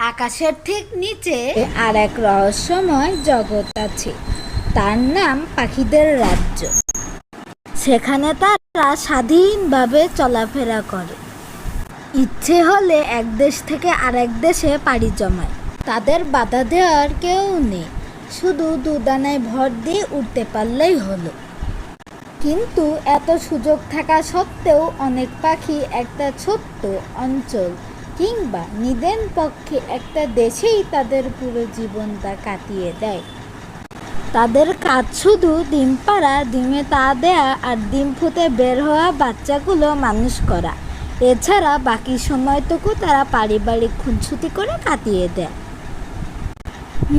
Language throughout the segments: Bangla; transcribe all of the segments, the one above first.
আকাশের ঠিক নিচে আর এক রহস্যময় জগৎ আছে, তার নাম পাখিদের রাজ্য। সেখানে তারা স্বাধীনভাবে চলাফেরা করে, ইচ্ছে হলে এক দেশ থেকে আরেক দেশে পাড়ি জমায়। তাদের বাধা দেওয়ার কেউ নেই, শুধু দুদানায় ভর দিয়ে উঠতে পারলেই হলো। কিন্তু এত সুযোগ থাকা সত্ত্বেও অনেক পাখি একটা ছোট্ট অঞ্চল কিংবা নিদেন পক্ষে একটা দেশেই তাদের পুরো জীবনটা কাটিয়ে দেয়। তাদের কাজ শুধু ডিম পাড়া, ডিমে তা দেয়া আর ডিম ফুটে বের হওয়া বাচ্চাগুলো মানুষ করা। এছাড়া বাকি সময়টুকু তারা পারিবারিক খুনসুটি করে কাটিয়ে দেয়।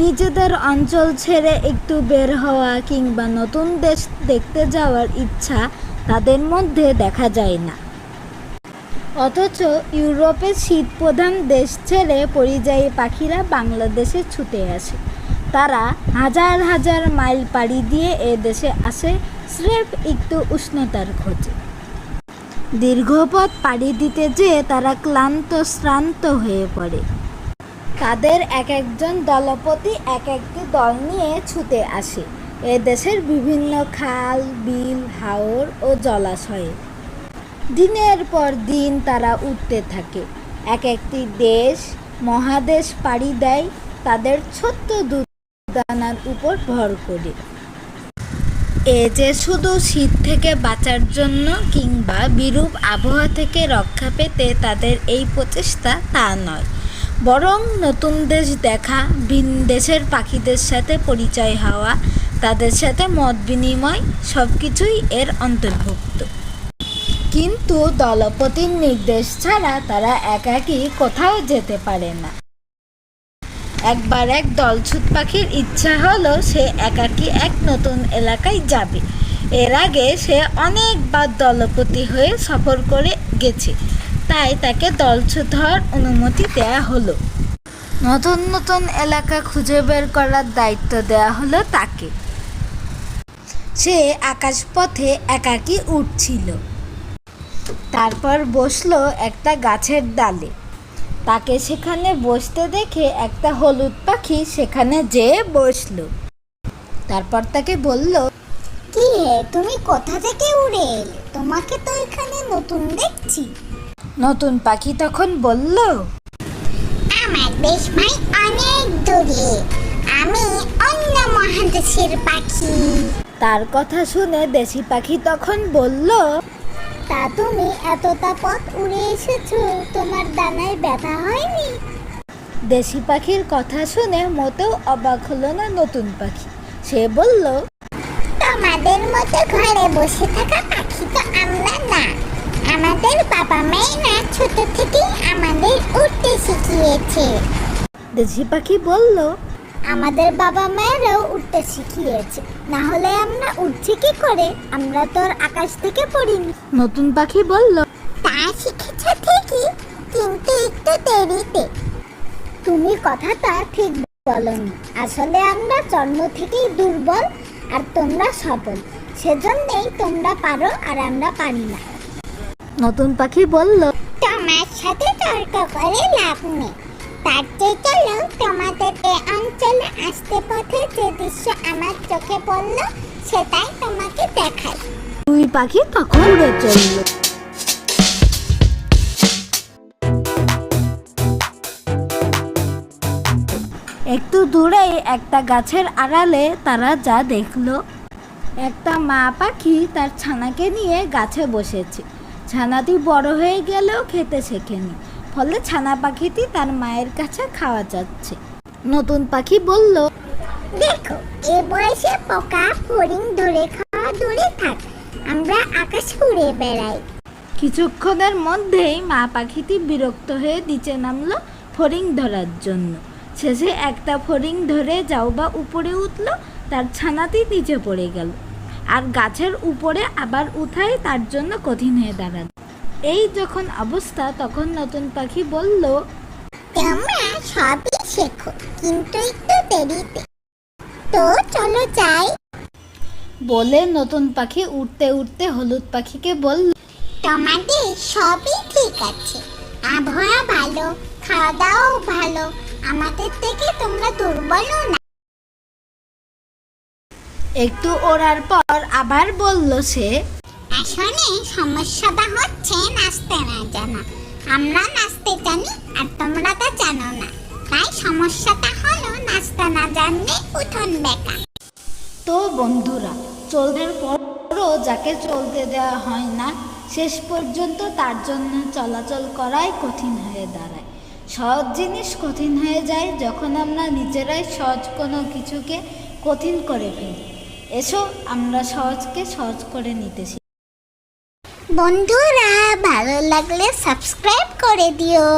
নিজেদের অঞ্চল ছেড়ে একটু বের হওয়া কিংবা নতুন দেশ দেখতে যাওয়ার ইচ্ছা তাদের মধ্যে দেখা যায় না। অথচ ইউরোপের শীত প্রধান দেশ ছেড়ে পরিযায়ী পাখিরা বাংলাদেশে ছুটে আসে। তারা হাজার হাজার মাইল পাড়ি দিয়ে এ দেশে আসে স্রেফ একটু উষ্ণতার খোঁজে। দীর্ঘ পথ পাড়ি দিতে যেয়ে তারা ক্লান্ত শ্রান্ত হয়ে পড়ে। তাদের এক একজন দলপতি এক একটি দল নিয়ে ছুটে আসে এ দেশের বিভিন্ন খাল, বিল, হাওর ও জলাশয়ে। দিনের পর দিন তারা উঠতে থাকে, এক একটি দেশ মহাদেশ পাড়ি দেয় তাদের ছোট্ট দুদানার উপর ভর করে। এ যে শুধু শীত থেকে বাঁচার জন্য কিংবা বিরূপ আবহাওয়া থেকে রক্ষা পেতে তাদের এই প্রচেষ্টা তা নয়, বরং নতুন দেশ দেখা, ভিন দেশের পাখিদের সাথে পরিচয় হওয়া, তাদের সাথে মত বিনিময় সব কিছুই এর অন্তর্ভুক্ত। কিন্তু দলপতির নির্দেশ ছাড়া তারা একাকী কোথাও যেতে পারে না। একবার এক দলছুট পাখির ইচ্ছা হলো সে একাকী এক নতুন এলাকায় যাবে। এর আগে সে অনেকবার দলপতি হয়ে সফর করে গেছে, তাই তাকে দলছুট হওয়ার অনুমতি দেয়া হলো। নতুন নতুন এলাকা খুঁজে বের করার দায়িত্ব দেয়া হলো তাকে। সে আকাশপথে একাকী উঠছিল, তারপর বসলো একটা গাছের ডালে। তাকে সেখানে বসতে দেখে একটা হলুদ পাখি সেখানে যেয়ে বসলো। তারপর তাকে বলল, কি হে, তুমি কোথা থেকে উড়ে এলে? তোমাকে তো এখানে নতুন দেখছি। নতুন পাখি তখন বলল, আমার দেশ ভাই অনেক দূরে, আমি অন্য মহাদেশের পাখি। তার কথা শুনে দেশি পাখি তখন বলল, তা তুমি এতটা পথ উড়ে এসেছো, তোমার ডানায় ব্যথা হয়নি? দেশি পাখির কথা শুনে মোটেও অবাক হলো না নতুন পাখি। সে বলল, তোমাদের মতো ঘরে বসে থাকা পাখি তো আমরা না। আমাদের বাবা মায়েরা ছোট থেকেই আমাদের উড়তে শিখিয়েছে। দেশি পাখি বলল, আমাদের বাবা মায়েরাও উঠতে শিখিয়েছে, না হলে আমরা উঠছি কি করে? আমরা তো আর আকাশ থেকে পড়িনি। নতুন পাখি বলল, তা শিখেছ ঠিকই, কিন্তু একটু দেরিতে। তুমি কথাটা ঠিক বলনি। আসলে আমরা জন্ম থেকেই দুর্বল আর তোমরা সবল, সেজন্যই তোমরা পারো আর আমরা পারি না। নতুন পাখি বলল, তোমার সাথে তর্ক করে লাভ নেই। তার চেয়ে চলো তোমাদের এই অঞ্চলে আসতে পথে যে দৃশ্য আমার চোখে পড়ল সেটাই তোমাকে দেখাই। দুই পাখি তখন উড়ে চলল। একটু দূরেই একটা গাছের আড়ালে তারা যা দেখলো, একটা মা পাখি তার ছানাকে নিয়ে গাছে বসেছে। ছানাটি বড় হয়ে গেলেও খেতে শেখেনি, ফলে ছানা পাখিটি তার মায়ের কাছে খাওয়া যাচ্ছে। নতুন পাখি বলল, দেখো, এ বয়সে পোকা ফড়িং ধরে খাওয়া দূরে থাক, আমরা আকাশ উড়ে বেড়াই। কিছুক্ষণের মধ্যেই মা পাখিটি বিরক্ত হয়ে নিচে নামলো ফড়িং ধরার জন্য। শেষে একটা ফড়িং ধরে যাও বা উপরে উঠল, তার ছানাটি নিচে পড়ে গেল আর গাছের উপরে আবার উঠাই তার জন্য কঠিন হয়ে দাঁড়াল। এই যখন অবস্থা, তখন নতুন পাখি বলল, তোমরা সবই শেখো, কিন্তু একটু দেরিতে। তো চলো যাই। বলে নতুন পাখি উঠতে উঠতে হলুদ পাখিকে বলল, তোমাদের সবই ঠিক আছে, আবহাওয়া ভালো, খাওয়া দাওয়াও ভালো, আমাদের থেকে তোমরা দুর্বলও না। একটু ওড়ার পর আবার বলল সে, আসলে সমস্যাটা হচ্ছে নাচতে না জানা। আমরা নাচতে জানি আর তোমরা তা জানো না, তাই সমস্যাটা হলো নাচতে না জানলে উঠোন বেকা। তো বন্ধুরা, চলতে পরও যাকে চলতে দেওয়া হয় না, শেষ পর্যন্ত তার জন্য চলাচল করাই কঠিন হয়ে দাঁড়ায়। সহজ জিনিস কঠিন হয়ে যায় যখন আমরা নিজেরাই সহজ কোনো কিছুকে কঠিন করে ফেলি। এসো আমরা সহজকে সহজ করে নিতে শিখি। বন্ধুরা, ভালো লাগলে সাবস্ক্রাইব করে দিও।